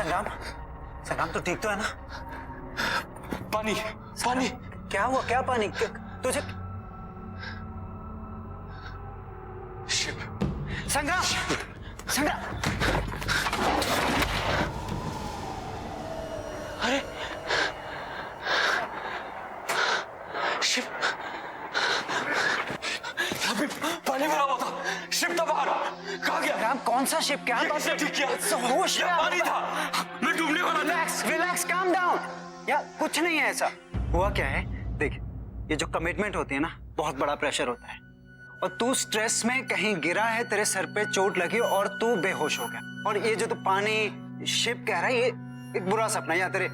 संग्राम, संग्राम तू ठीक तो है ना? पानी, पानी। क्या हुआ? क्या पानी? तुझे शिप। संग्राम, संग्राम। अरे शिप, अभी पानी भरा हुआ था, शिप था बाहर। कहाँ गया? संग्राम कौन सा शिप? क्या बात किसने ठीक किया? होश में पानी था, मैं डूबने वाला था। Relax, relax, calm down. यार कुछ नहीं है ऐसा। हुआ क्या है, देख ये जो कमिटमेंट होती है ना, बहुत बड़ा प्रेशर होता है। और तू स्ट्रेस में कहीं गिरा है, तेरे सर पे चोट लगी और तू बेहोश हो गया। और ये जो तू पानी शिप कह रहा है, ये एक बुरा सपना है या तेरे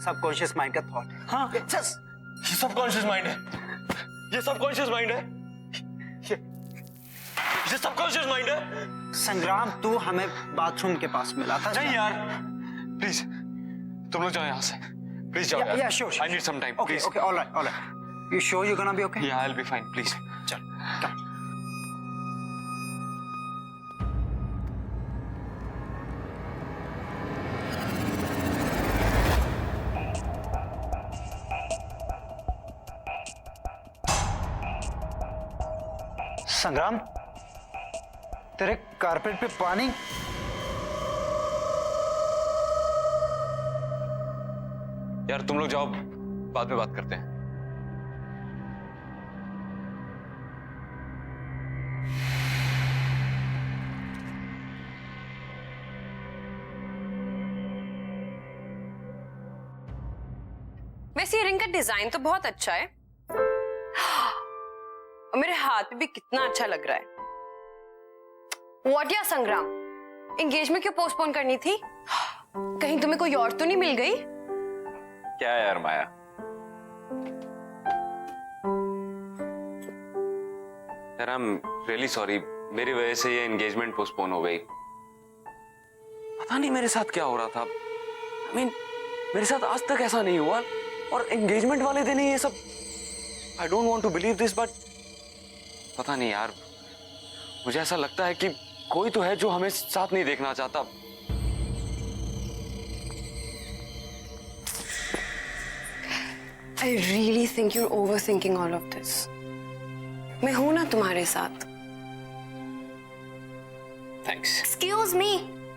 सबकॉन्शियस माइंड का थॉट है। हाँ, ये सबकॉन्शियस माइंड है, ये सबकॉन्शियस माइंड है, ये सबकॉन्शियस माइंड है। संग्राम तू हमें बाथरूम के पास मिला था। नहीं यार, प्लीज तुम लोग जाओ यहाँ से, प्लीज जाओ यार। Yeah, sure, sure. I need some time, Okay, please. okay, all right, all right. You sure you're gonna be okay? Yeah, I'll be fine, please. चल, come. संग्राम, तेरे कारपेट पे पानी। यार तुम लोग जाओ, बाद में बात करते हैं। वैसे ये रिंग का डिजाइन तो बहुत अच्छा है और मेरे हाथ पे भी कितना अच्छा लग रहा है। व्हाट या संग्राम, एंगेजमेंट क्यों पोस्टपोन करनी थी? कहीं तुम्हें कोई और तो नहीं मिल गई? क्या यार माया, यार आई एम रियली सॉरी, मेरी वजह से ये एंगेजमेंट पोस्टपोन हो गई। पता नहीं मेरे साथ क्या हो रहा था। I mean, मेरे साथ आज तक ऐसा नहीं हुआ और एंगेजमेंट वाले दिन ही ये सब। I don't want to believe this, but पता नहीं यार, मुझे ऐसा लगता है कि कोई तो है जो हमें साथ नहीं देखना चाहता। I really think you're overthinking all of this. मैं हूं ना तुम्हारे साथ। थैंक्स। एक्सक्यूज मी,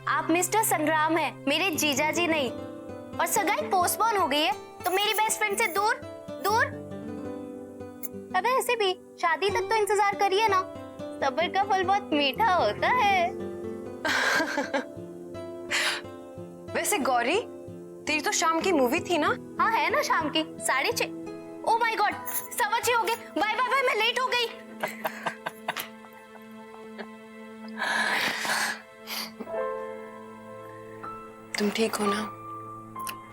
आप मिस्टर संग्राम हैं, मेरे जीजा जी नहीं। और सगाई पोस्टपोन हो गई है तो मेरी बेस्ट फ्रेंड से दूर दूर। अबे ऐसे भी शादी तक तो इंतजार करिए ना, सब्र का फल बहुत मीठा होता है। वैसे गौरी, तेरी तो शाम की मूवी थी ना? हाँ है ना, शाम की 6:30। ओ माय गॉड, 6:15 हो गए। बाय बाय बाय, मैं लेट हो गई। तुम ठीक हो ना?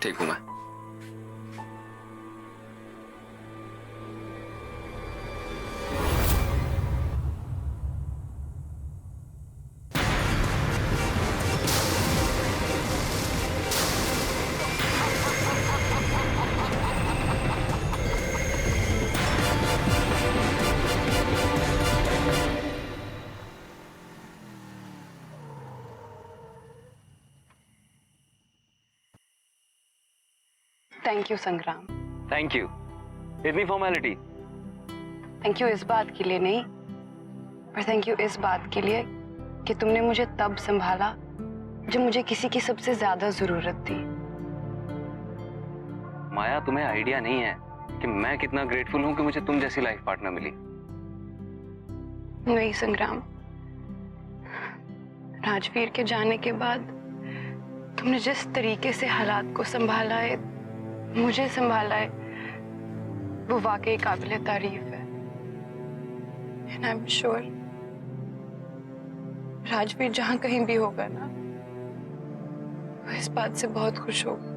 ठीक हूं मैं। थैंक यू संग्राम। थैंक यू, इतनी फॉर्मेलिटी। थैंक यू इस बात के लिए नहीं, पर थैंक यू इस बात के लिए कि तुमने मुझे तब संभाला जब मुझे किसी की सबसे ज्यादा जरूरत थी। माया, तुम्हें आइडिया नहीं है कि मैं कितना ग्रेटफुल हूं कि मुझे तुम जैसी लाइफ पार्टनर मिली। नहीं संग्राम, राजवीर के जाने के बाद तुमने जिस तरीके से हालात को संभाला है, मुझे संभाला है, वो वाकई काबिल तारीफ है। And I'm sure राजवीर जहां कहीं भी होगा ना, वो इस बात से बहुत खुश होगा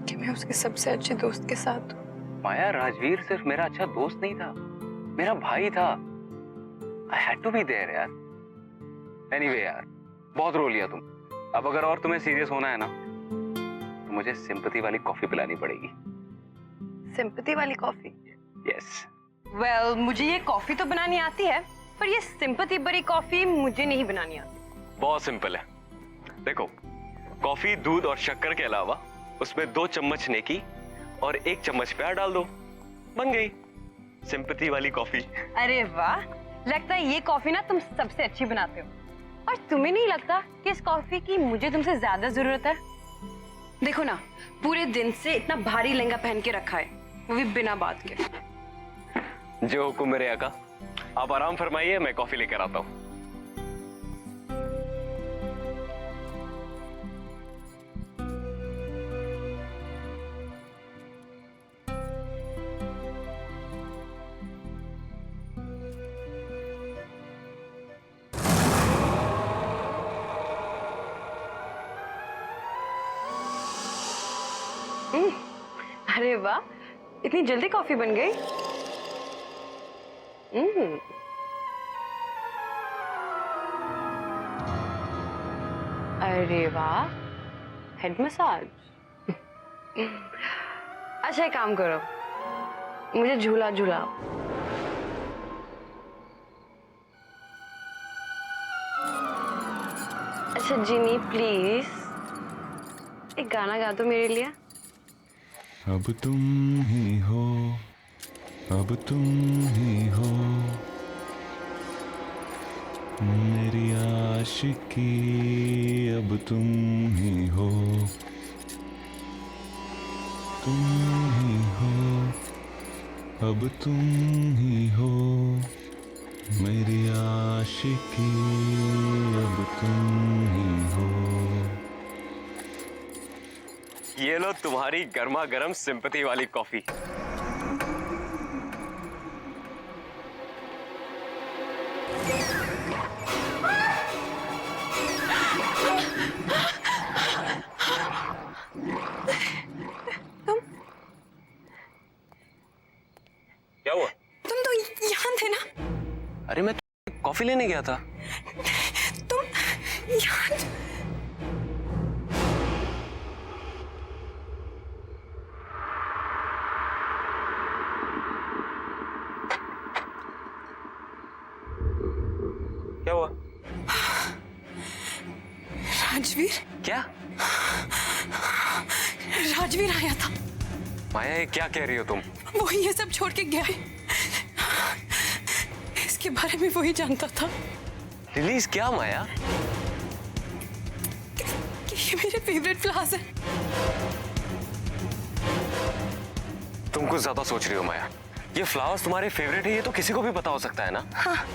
कि मैं उसके सबसे अच्छे दोस्त के साथ हूँ। माया, राजवीर सिर्फ मेरा अच्छा दोस्त नहीं था, मेरा भाई था। I had to be there यार। Anyway यार, बहुत रो लिया तुम। अब अगर और तुम्हें सीरियस होना है ना, तो मुझे सिंपैथी वाली कॉफी पिलानी पड़ेगी। सिंपैथी वाली कॉफी? यस। वेल, मुझे ये कॉफी तो बनानी आती है, पर ये सिंपैथी भरी कॉफी मुझे नहीं बनानी आती। बहुत सिंपल है। देखो, कॉफी, दूध और शक्कर के अलावा उसमें 2 चम्मच नेकी और 1 चम्मच प्यार डाल दो, बन गई सिंपैथी वाली कॉफी। अरे वाह, लगता है ये कॉफी ना तुम सबसे अच्छी बनाते हो। और तुम्हें नहीं लगता कि इस कॉफी की मुझे तुमसे ज्यादा जरूरत है? देखो ना, पूरे दिन से इतना भारी लहंगा पहन के रखा है, वो भी बिना बात के। जो हुकुम मेरे आका, आप आराम फरमाइए, मैं कॉफी लेकर आता हूँ। अरे वाह, इतनी जल्दी कॉफी बन गई। अरे वाह, हेड मसाज। अच्छा एक काम करो, मुझे झूला झूलाओ। अच्छा जिनी प्लीज एक गाना गा दो मेरे लिए। अब तुम ही हो, अब तुम ही हो, मेरी आशिकी अब तुम ही हो, तुम ही हो, अब तुम ही हो, मेरी आशिकी अब तुम ही हो। ये लो तुम्हारी गर्मा गर्म सिंपैथी वाली कॉफी। क्या हुआ? तुम तो यहाँ थे ना? अरे मैं कॉफी लेने गया था। तुम यहाँ? क्या हुआ? राजवीर? क्या? राजवीर आया था। माया, ये क्या कह रही हो तुम? वो ये सब छोड़ के गया है। इसके बारे में वही जानता था। रिलीज क्या माया? कि ये मेरे फेवरेट फ्लावर्स हैं। तुम कुछ ज्यादा सोच रही हो माया। ये फ्लावर्स तुम्हारे फेवरेट है, ये तो किसी को भी पता हो सकता है ना। हाँ,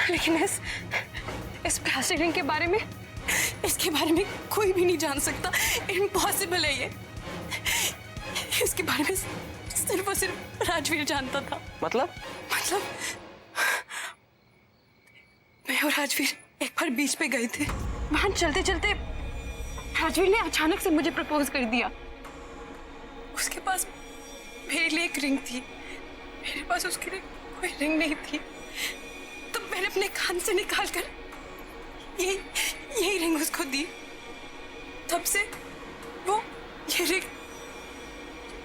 लेकिन इस प्लास्टिक रिंग के बारे में, इसके बारे में कोई भी नहीं जान सकता। इम्पॉसिबल है ये। इसके बारे में सिर्फ और सिर्फ राजवीर जानता था। मतलब मैं और राजवीर एक बार बीच पे गए थे। वहां चलते चलते राजवीर ने अचानक से मुझे प्रपोज कर दिया। उसके पास मेरे लिए एक रिंग थी, मेरे पास उसके लिए कोई रिंग नहीं थी। तो मैंने अपने कान से निकालकर यही रिंग उसको दी। तब से वो ये रिंग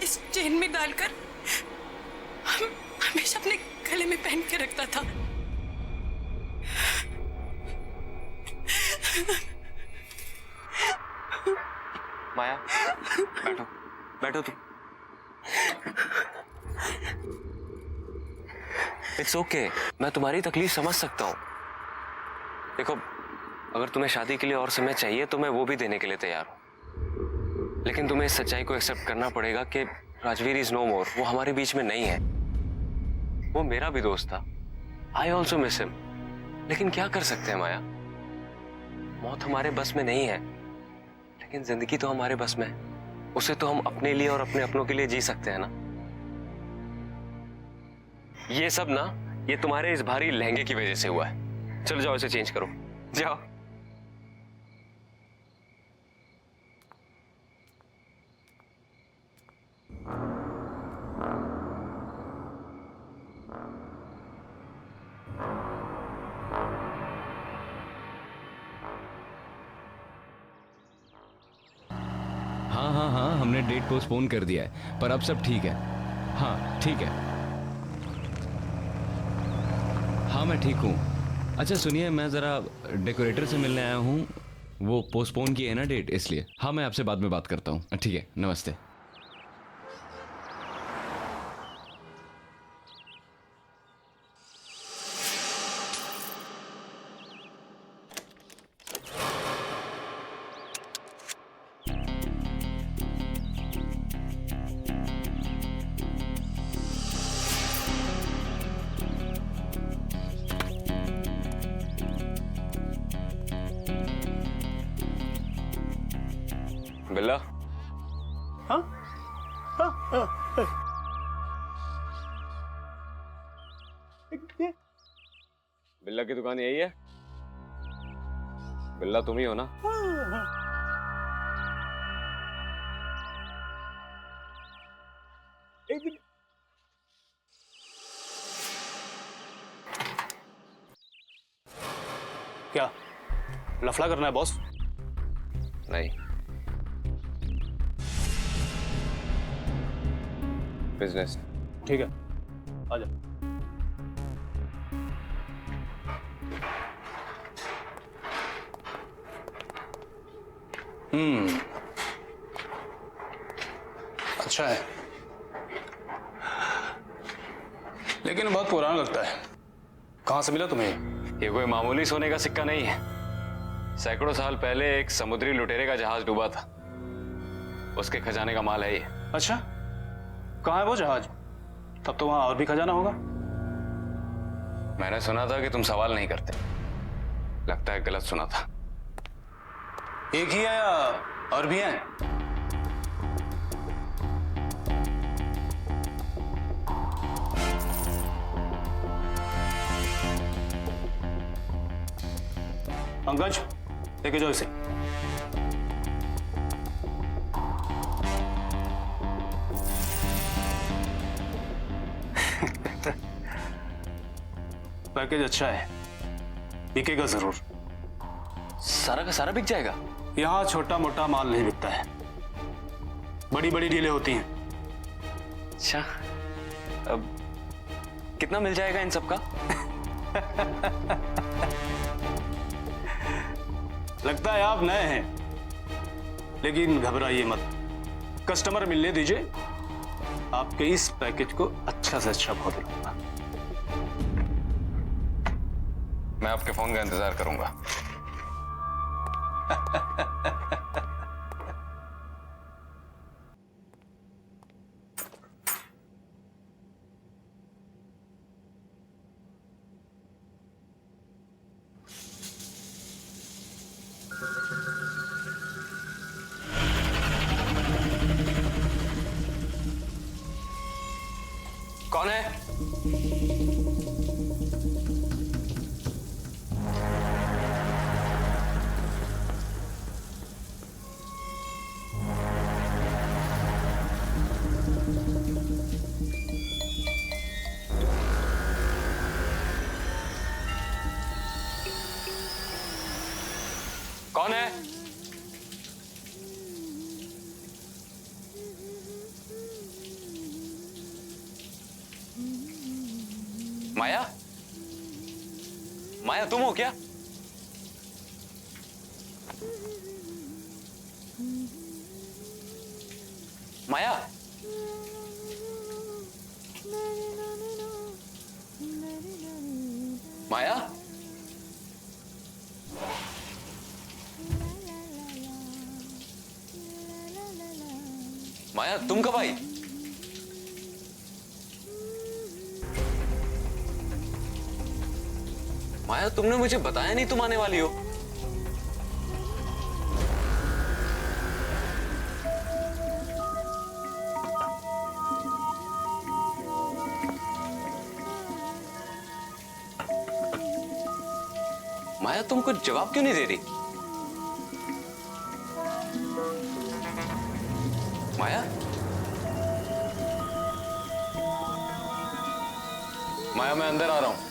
इस चेन में डालकर हमेशा अपने गले में पहन के रखता था। माया, बैठो बैठो तुम। इट्स ओके, मैं तुम्हारी तकलीफ समझ सकता हूँ। देखो, अगर तुम्हें शादी के लिए और समय चाहिए तो मैं वो भी देने के लिए तैयार हूँ, लेकिन तुम्हें इस सच्चाई को एक्सेप्ट करना पड़ेगा कि राजवीर इज नो मोर। वो हमारे बीच में नहीं है। वो मेरा भी दोस्त था। I also miss him. लेकिन क्या कर सकते हैं माया, मौत हमारे बस में नहीं है, लेकिन जिंदगी तो हमारे बस में है। उसे तो हम अपने लिए और अपने अपनों के लिए जी सकते हैं ना। ये सब ना, ये तुम्हारे इस भारी लहंगे की वजह से हुआ है। चलो जाओ, इसे चेंज करो, जाओ। हाँ, हमने डेट पोस्टपोन कर दिया है, पर अब सब ठीक है। हाँ ठीक है। हाँ मैं ठीक हूँ। अच्छा सुनिए, मैं ज़रा डेकोरेटर से मिलने आया हूँ। वो पोस्टपोन की है ना डेट, इसलिए। हाँ, मैं आपसे बाद में बात करता हूँ। ठीक है, नमस्ते। बिल्ला, बिल्ला की दुकान यही है? बिल्ला तुम ही हो ना? क्या लफड़ा करना है बॉस? नहीं, बिजनेस। ठीक है, आ जा। अच्छा है, लेकिन बहुत पुराना लगता है। कहां से मिला तुम्हें? ये कोई मामूली सोने का सिक्का नहीं है। सैकड़ों साल पहले एक समुद्री लुटेरे का जहाज डूबा था, उसके खजाने का माल है ये। अच्छा, कहाँ है वो जहाज? तब तो वहां और भी खजाना होगा। मैंने सुना था कि तुम सवाल नहीं करते। लगता है गलत सुना था। एक ही है या और भी हैं? पंकज, लेके जाओ इसे। पैकेज अच्छा है, बिकेगा जरूर। सारा का सारा बिक जाएगा? यहां छोटा मोटा माल नहीं बिकता है, बड़ी बड़ी डीलें होती हैं। अच्छा, अब कितना मिल जाएगा इन सब का? लगता है आप नए हैं, लेकिन घबराइए मत। कस्टमर मिलने दीजिए, आपके इस पैकेज को अच्छा से अच्छा भाव दिलाऊंगा। मैं आपके फोन का इंतजार करूंगा। कौन है? कौन है? माया? माया तुम हो क्या? माया? माया? माया तुम कब आई? माया तुमने मुझे बताया नहीं तुम आने वाली हो। माया तुम कुछ जवाब क्यों नहीं दे रही? माया? माया मैं अंदर आ रहा हूं।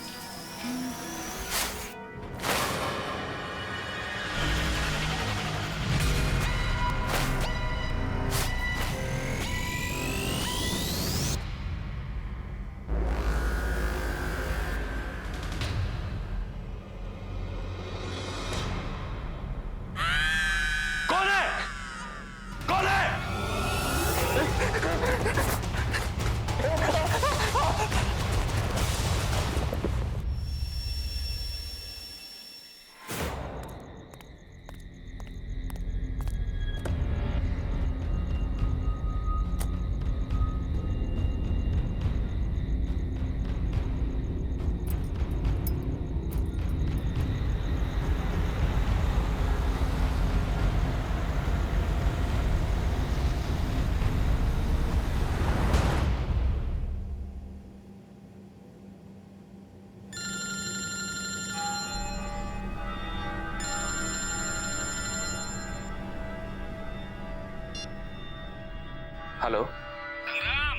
हेलो संग्राम,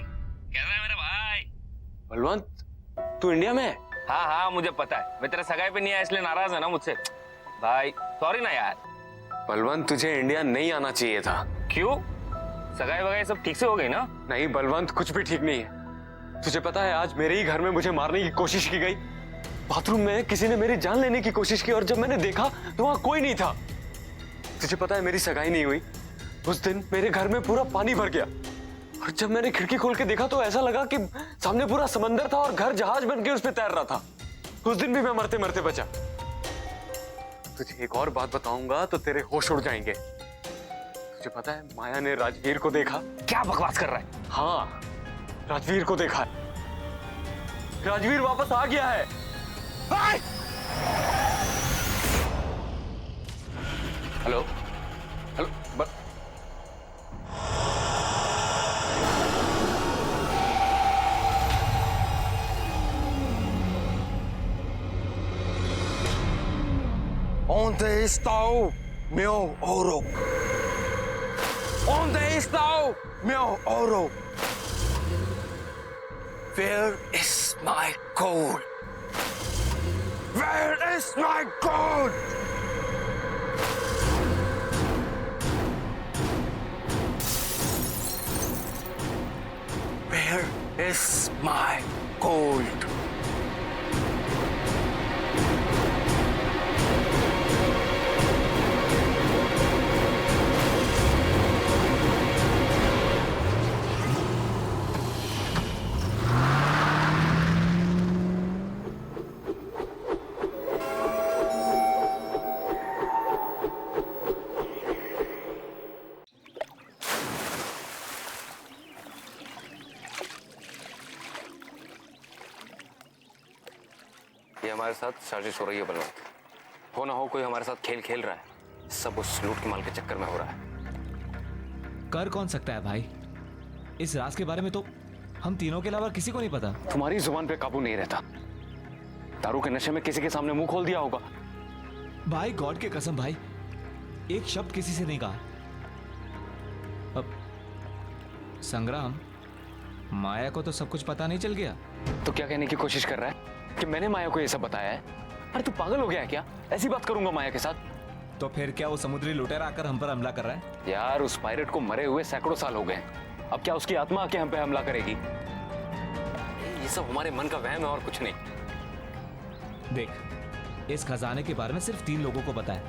कैसा है मेरा भाई? बलवंत, तू इंडिया में है? हाँ हाँ, मुझे पता है। मैं तेरे सगाई पे नहीं आया इसलिए नाराज है ना मुझसे। भाई सॉरी ना यार। बलवंत, तुझे इंडिया नहीं आना चाहिए था। क्यों? सगाई वगाई सब ठीक से हो गई ना? नहीं बलवंत, कुछ भी ठीक नहीं है। तुझे पता है आज मेरे ही घर में मुझे मारने की कोशिश की गई। बाथरूम में किसी ने मेरी जान लेने की कोशिश की और जब मैंने देखा तो वहां कोई नहीं था। तुझे पता है मेरी सगाई नहीं हुई। उस दिन मेरे घर में पूरा पानी भर गया और जब मैंने खिड़की खोल के देखा तो ऐसा लगा कि सामने पूरा समंदर था और घर जहाज बन के उस पर तैर रहा था। उस दिन भी मैं मरते मरते बचा। तुझे एक और बात बताऊंगा तो तेरे होश उड़ जाएंगे। तुझे पता है माया ने राजवीर को देखा। क्या बकवास कर रहा है? हाँ, राजवीर को देखा है। राजवीर वापस आ गया है। Hello hello Onde está o meu ouro? Onde está o meu ouro? Where is my gold? Where is my gold? Where is my gold? ये हमारे साथ साजिश हो रही है बलवंत। हो ना हो कोई हमारे साथ खेल खेल रहा है। सब उस लूट के माल के चक्कर में हो रहा है। कर कौन सकता है भाई? इस राज के बारे में तो हम तीनों के अलावा किसी को नहीं पता। तुम्हारी जुबान पे काबू नहीं रहता। दारू के नशे में किसी के सामने मुंह खोल दिया होगा। भाई गॉड के कसम भाई, एक शब्द किसी से नहीं कहा। अब संग्राम, माया को तो सब कुछ पता नहीं चल गया? तो क्या कहने की कोशिश कर रहा है कि मैंने माया को ये सब बताया है? अरे तू पागल हो गया है क्या? ऐसी बात करूंगा माया के साथ? तो फिर क्या वो समुद्री लुटेरा आकर हम पर हमला कर रहा है? यार उस पायरेट को मरे हुए सैकड़ों साल हो गए। अब क्या उसकी आत्मा आके हम पे हमला करेगी? ये सब हमारे मन का वहम है और कुछ नहीं। देख, इस खजाने के बारे में सिर्फ 3 लोगों को पता है,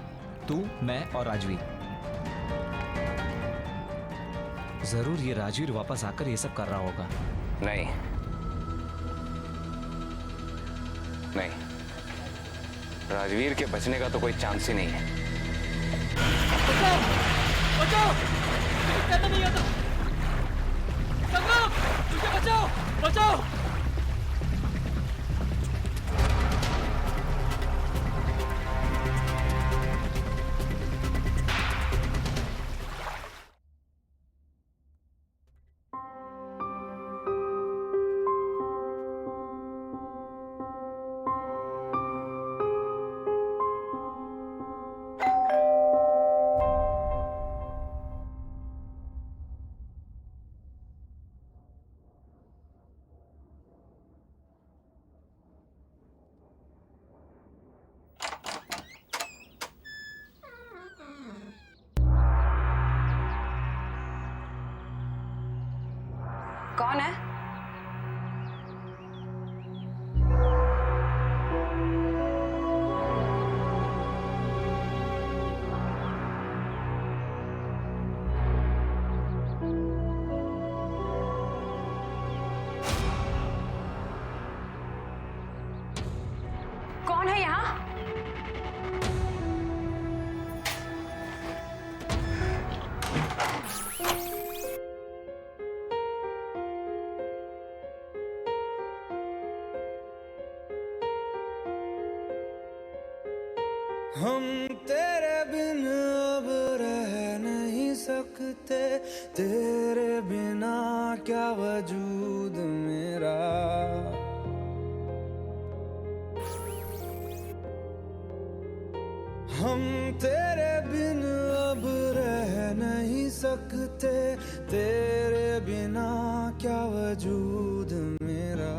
तू, मैं और राजवीर। जरूर ये राजवीर वापस आकर ये सब कर रहा होगा। नहीं नहीं, राजवीर के बचने का तो कोई चांस ही नहीं है। कौन है? कौन है यहाँ? हम तेरे बिन अब रह नहीं सकते, तेरे बिना क्या वजूद मेरा। हम तेरे बिन अब रह नहीं सकते, तेरे बिन वजूद मेरा।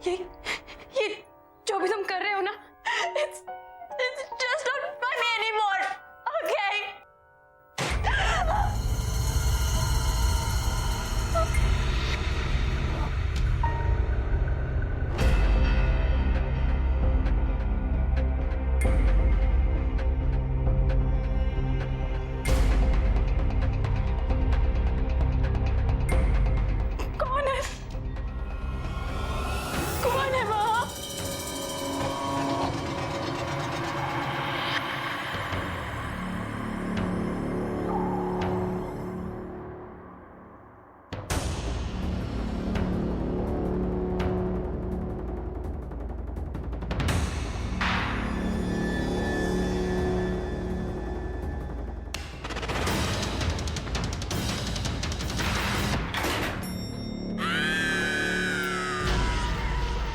ये जो भी तुम कर रहे हो ना, it's just not funny anymore, okay? कौन है? कौन है वहाँ?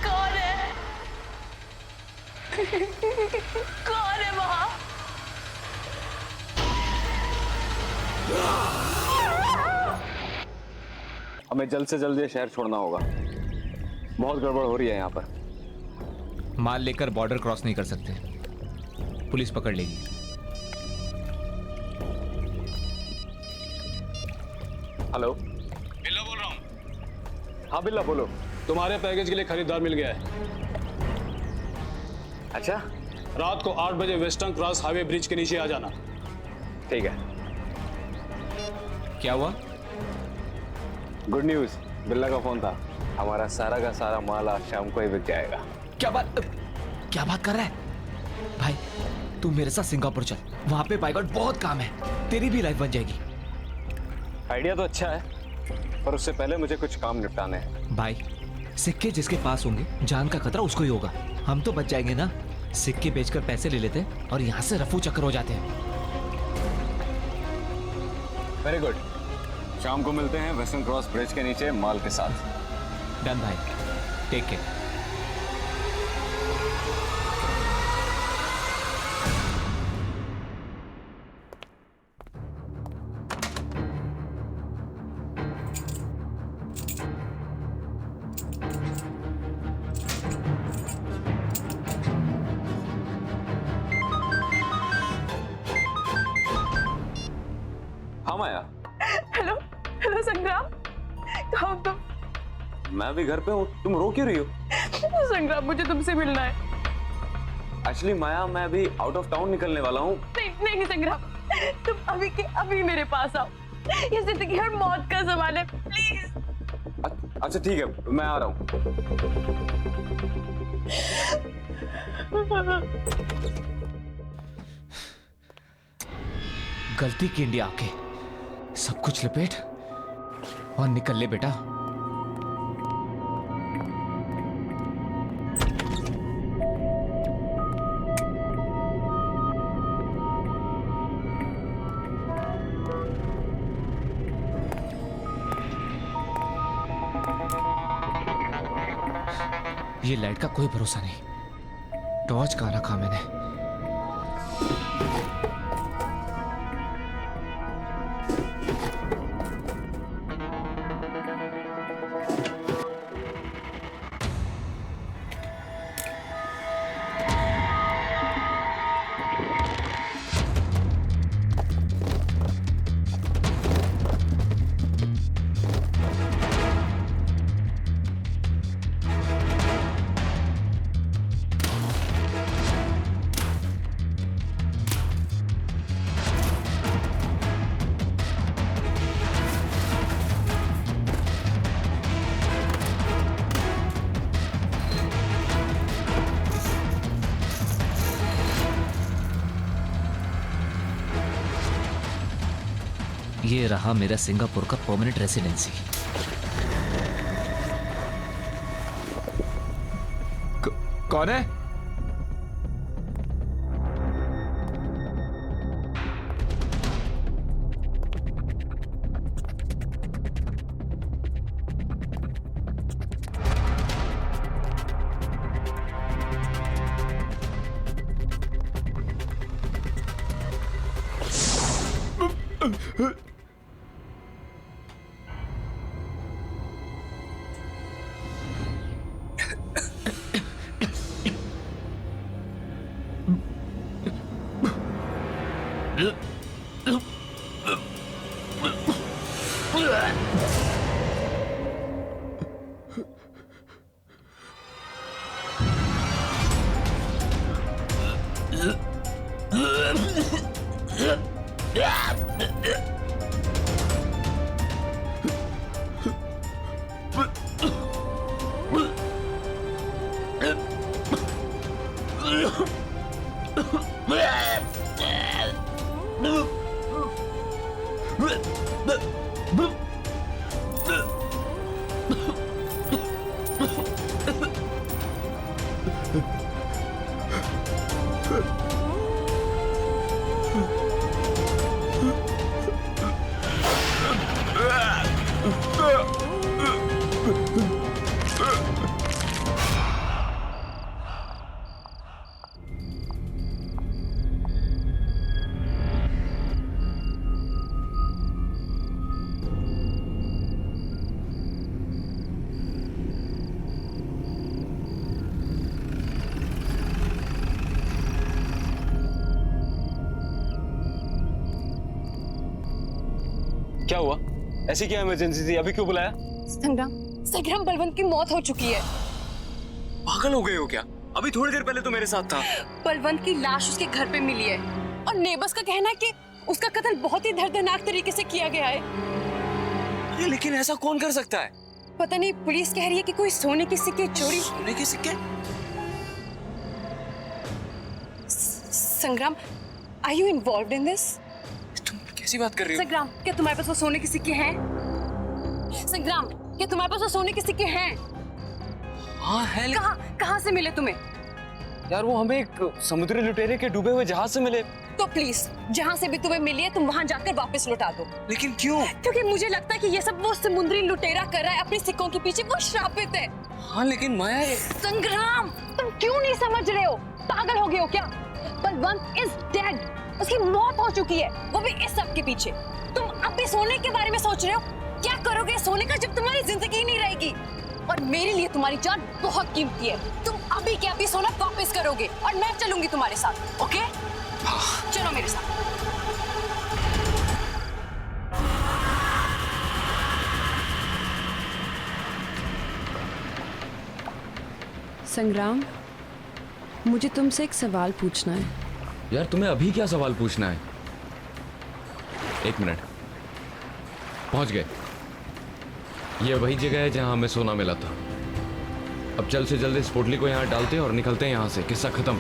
कौन है? कौन है वहाँ? हमें जल्द से जल्द ये शहर छोड़ना होगा। बहुत गड़बड़ हो रही है यहाँ पर। माल लेकर बॉर्डर क्रॉस नहीं कर सकते, पुलिस पकड़ लेगी। हेलो, बिल्ला बोल रहा हूँ। हाँ बिल्ला बोलो। तुम्हारे पैकेज के लिए खरीदार मिल गया है। अच्छा रात को 8 बजे वेस्टर्न क्रॉस हाईवे ब्रिज के नीचे आ जाना। ठीक है। क्या हुआ? गुड न्यूज, बिल्ला का फोन था। हमारा सारा का सारा माल आज शाम को ही बिक जाएगा। क्या बात कर रहा है? भाई तू मेरे साथ सिंगापुर चल, वहां पे बाय गॉड बहुत काम है, तेरी भी लाइफ बन जाएगी। आइडिया तो अच्छा है, पर उससे पहले मुझे कुछ काम निपटाने हैं। भाई सिक्के जिसके पास होंगे, जान का खतरा उसको ही होगा। हम तो बच जाएंगे ना, सिक्के बेचकर पैसे ले लेते हैं और यहाँ से रफू चक्कर हो जाते हैं। वेरी गुड, शाम को मिलते हैं वेस्टर्न क्रॉस ब्रिज के नीचे माल के साथ। डन भाई, टेक केयर। हाँ माया, हेलो हेलो संग्राम, कहाँ हो तुम? मैं भी घर पे हूँ। तुम रो क्यों रही हो? संग्राम मुझे तुमसे मिलना है। एक्चुअली माया, मैं अभी आउट ऑफ टाउन निकलने वाला हूँ। नहीं नहीं संग्राम, तुम अभी के अभी मेरे पास आओ। ये जिंदगी और मौत का सवाल है, प्लीज। अच्छा ठीक है, मैं आ रहा हूँ। गलती की इंडिया आके सब कुछ लपेट और निकल ले बेटा। ये लाइट का कोई भरोसा नहीं, टॉर्च कहाँ रखा मैंने? ये रहा मेरा सिंगापुर का परमानेंट रेसिडेंसी। कौन है? क्या हुआ? ऐसी क्या इमरजेंसी थी? अभी क्यों बुलाया? संग्राम, संग्राम, बलवंत की मौत हो चुकी है। पागल हो गए हो क्या? अभी थोड़ी देर पहले तो मेरे साथ था। बलवंत की लाश उसके घर पे मिली है और नेबर्स का कहना है कि उसका कत्ल बहुत ही दर्दनाक तरीके से किया गया है। अरे लेकिन ऐसा कौन कर सकता है? पता नहीं, पुलिस कह रही है कि कोई सोने के सिक्के चोरी। सोने के सिक्के? Sangram, are you involved in this? तुम कैसी बात कर रही हो? संग्राम, क्या तुम्हारे पास वो सोने के सिक्के हैं? संग्राम, क्या तुम्हारे पास वो सोने के सिक्के हैं? हाँ है। कहाँ से मिले तुम्हें? यार वो हमें एक समुद्री लुटेरे के डूबे हुए जहाज से मिले। तो प्लीज, जहाँ से भी तुम्हें मिली है तुम वहाँ जाकर वापस लौटा दो। लेकिन क्यों? क्योंकि मुझे लगता है कि ये सब वो समुद्री लुटेरा कर रहा है अपने सिक्कों के पीछे। वो श्रापित है। हाँ लेकिन माया संग्राम, तुम क्यों नहीं समझ रहे हो? पागल हो गए हो क्या? Balwant is dead. उसकी मौत हो चुकी है, वो भी इस सब के पीछे। तुम अभी सोने के बारे में सोच रहे हो? क्या करोगे सोने का जब तुम्हारी जिंदगी ही नहीं रहेगी? और मेरे लिए तुम्हारी जान बहुत कीमती है। तुम अभी के अभी सोना वापस करोगे और मैं चलूंगी तुम्हारे साथ। ओके? चलो मेरे साथ। संग्राम, मुझे तुमसे एक सवाल पूछना है। यार तुम्हें अभी क्या सवाल पूछना है? एक मिनट, पहुंच गए। ये वही जगह है जहां हमें सोना मिला था। अब जल्द से जल्द इस पोटली को यहाँ डालते हैं और निकलते हैं यहाँ से। किस्सा खत्म।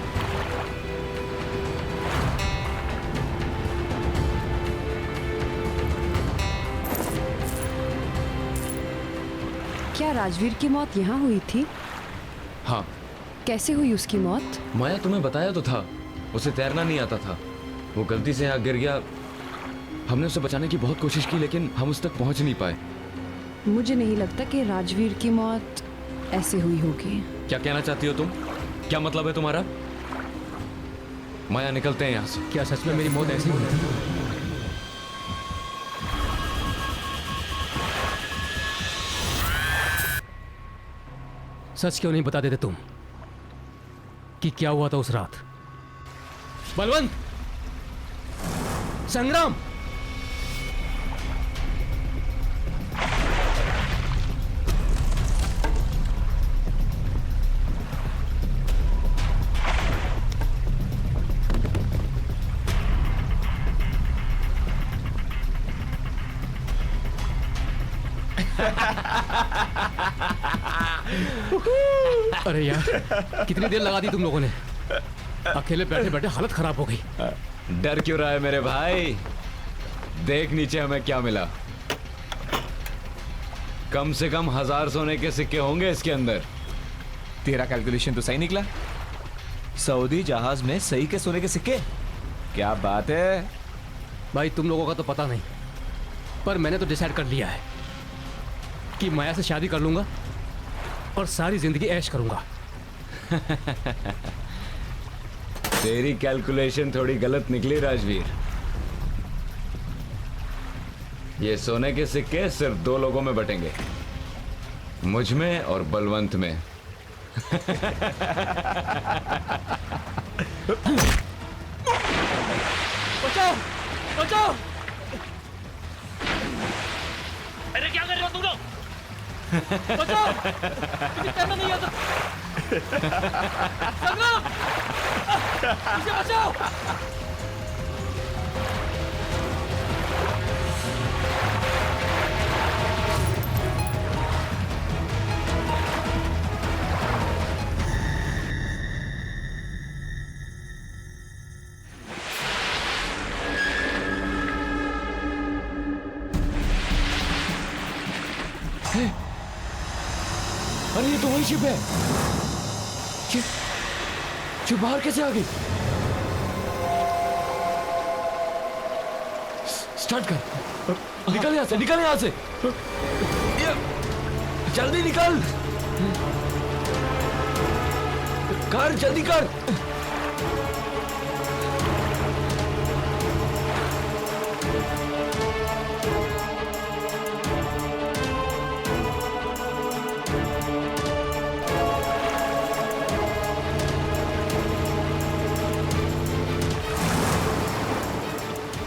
क्या राजवीर की मौत यहाँ हुई थी? हाँ। कैसे हुई उसकी मौत? माया तुम्हें बताया तो था, उसे तैरना नहीं आता था। वो गलती से यहाँ गिर गया। हमने उसे बचाने की बहुत कोशिश की लेकिन हम उस तक पहुंच नहीं पाए। मुझे नहीं लगता कि राजवीर की मौत ऐसे हुई होगी। क्या कहना चाहती हो तुम? क्या मतलब है तुम्हारा? माया निकलते हैं यहाँ से। क्या सच में मेरी मौत ऐसी हुई थी? सच क्यों नहीं बता देते तुम कि क्या हुआ था उस रात? बलवंत, संग्राम, अरे यार, कितनी देर लगा दी तुम लोगों ने? अकेले बैठे बैठे हालत खराब हो गई। डर क्यों रहा है मेरे भाई? देख नीचे हमें क्या मिला। कम से कम 1000 सोने के सिक्के होंगे इसके अंदर। तेरा कैलकुलेशन तो सही निकला। सऊदी जहाज में सही के सोने के सिक्के? क्या बात है भाई, तुम लोगों का तो पता नहीं, पर मैंने तो डिसाइड कर लिया है कि माया से शादी कर लूंगा और सारी जिंदगी ऐश करूंगा। तेरी कैलकुलेशन थोड़ी गलत निकली राजवीर। ये सोने के सिक्के सिर्फ 2 लोगों में बटेंगे, मुझ में और बलवंत में। बचाओ बचाओ! अरे क्या कर रहे हो तुम लोग? बचाओ! मुझे तैरना नहीं आता। संग्राम! मुझे बचाओ! अरे ये तो वही शिप है। ये बाहर कैसे आ गई? स्टार्ट कर, निकल यहाँ से, निकल यहाँ से, जल्दी निकल, कर जल्दी कर।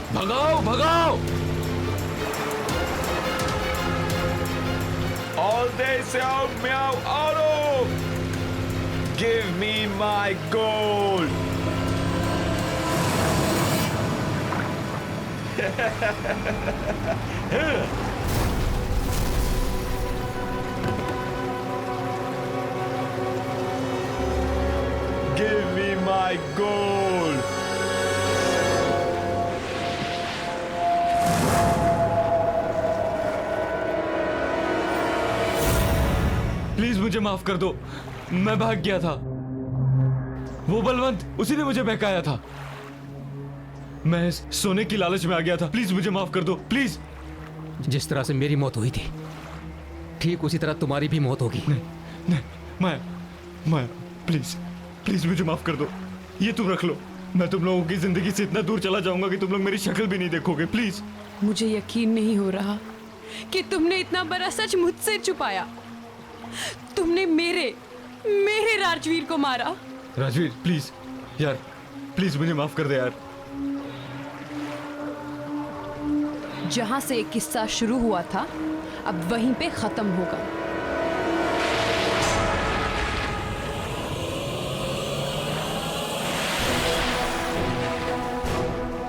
भगाओ भगाओ! All this out, meow, auto! Give me my gold! Give me my gold! Please मुझे माफ कर दो, मैं भाग गया था। वो बलवंत, उसी ने मुझे बहकाया था। मैं सोने की लालच में आ गया था। प्लीज मुझे माफ कर दो, प्लीज। जिस तरह से मेरी मौत हुई थी, ठीक उसी तरह तुम्हारी भी मौत होगी। नहीं, माया, प्लीज प्लीज मुझे माफ कर दो। ये तुम रख लो। मैं तुम लोगों की जिंदगी से इतना दूर चला जाऊंगा कि तुम लोग मेरी शक्ल भी नहीं देखोगे। प्लीज। मुझे यकीन नहीं हो रहा कि तुमने इतना बड़ा सच मुझसे छुपाया। तुमने मेरे राजवीर को मारा। राजवीर प्लीज यार, प्लीज मुझे माफ कर दे यार। जहां से एक किस्सा शुरू हुआ था, अब वहीं पे खत्म होगा।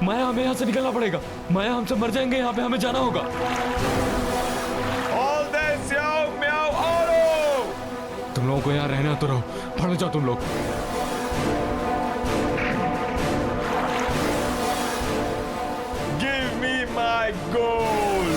माया, हमें यहाँ से निकलना पड़ेगा। माया, हम सब मर जाएंगे यहाँ पे, हमें जाना होगा। All this out, meow, auto! तुम लोगों को यहाँ रहना तो रहो, पढ़ जाओ तुम लोग। Give me my gold!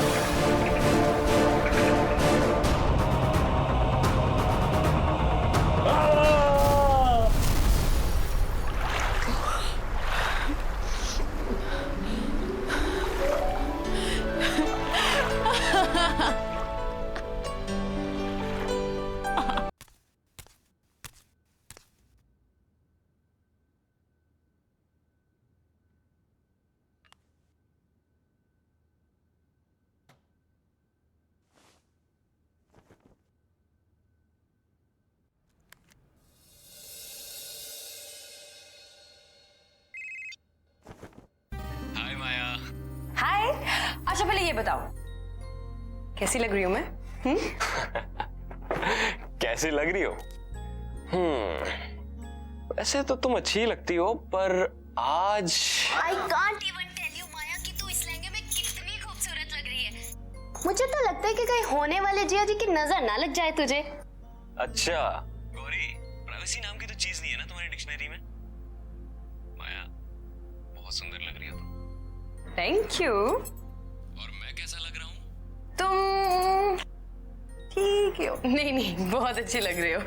हाय। अच्छा पहले ये बताओ, कैसी लग रही हूँ मैं? कैसी लग रही हो? वैसे तो तुम अच्छी लगती हो, पर आज I can't even tell you, माया, कि तू इस लहंगे में कितनी खूबसूरत लग रही है। मुझे तो लगता है कि कहीं होने वाले जिया जी की नजर ना लग जाए तुझे। अच्छा गौरी, प्राइवेसी नाम की तो चीज नहीं है ना तुम्हारी डिक्शनरी में। माया, बहुत सुंदर लग रही हो तुम। Thank you. और मैं कैसा लग रहा हूँ? तुम ठीक हो। नहीं बहुत अच्छी लग रही हो।